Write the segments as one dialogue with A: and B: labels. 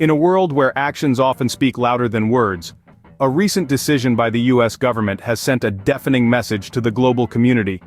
A: In a world where actions often speak louder than words, a recent decision by the US government has sent a deafening message to the global community.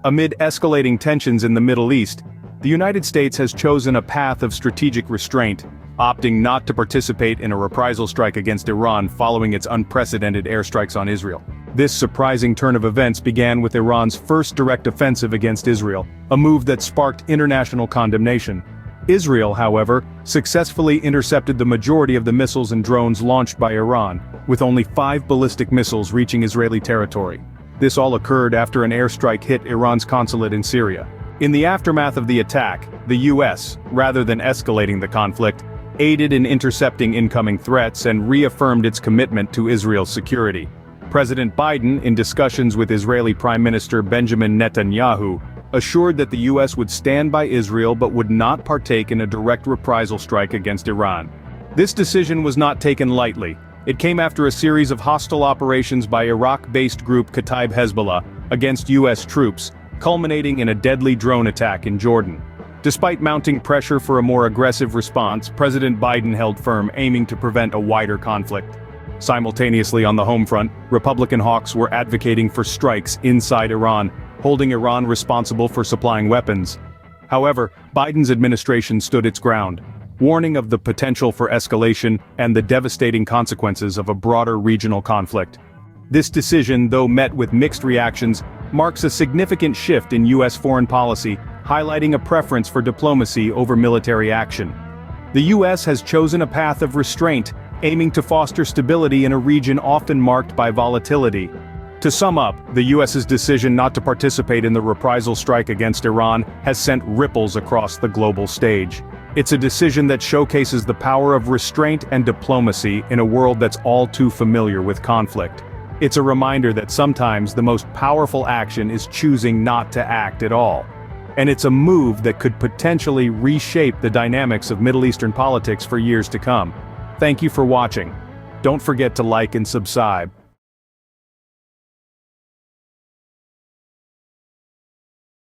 A: Amid escalating tensions in the Middle East, the United States has chosen a path of strategic restraint, opting not to participate in a reprisal strike against Iran following its unprecedented airstrikes on Israel. This surprising turn of events began with Iran's first direct offensive against Israel, a move that sparked international condemnation. Israel, however, successfully intercepted the majority of the missiles and drones launched by Iran, with only 5 ballistic missiles reaching Israeli territory. This all occurred after an airstrike hit Iran's consulate in Syria. In the aftermath of the attack, the US, rather than escalating the conflict, aided in intercepting incoming threats and reaffirmed its commitment to Israel's security. President Biden, in discussions with Israeli Prime Minister Benjamin Netanyahu, assured that the US would stand by Israel but would not partake in a direct reprisal strike against Iran. This decision was not taken lightly. It came after a series of hostile operations by Iraq-based group Kataib Hezbollah against US troops, culminating in a deadly drone attack in Jordan. Despite mounting pressure for a more aggressive response, President Biden held firm, aiming to prevent a wider conflict. Simultaneously on the home front, Republican hawks were advocating for strikes inside Iran, holding Iran responsible for supplying weapons. However, Biden's administration stood its ground, warning of the potential for escalation and the devastating consequences of a broader regional conflict. This decision, though met with mixed reactions, marks a significant shift in US foreign policy, highlighting a preference for diplomacy over military action. The US has chosen a path of restraint, aiming to foster stability in a region often marked by volatility. To sum up, the US's decision not to participate in the reprisal strike against Iran has sent ripples across the global stage. It's a decision that showcases the power of restraint and diplomacy in a world that's all too familiar with conflict. It's a reminder that sometimes the most powerful action is choosing not to act at all. And it's a move that could potentially reshape the dynamics of Middle Eastern politics for years to come. Thank you for watching. Don't forget to like and subscribe.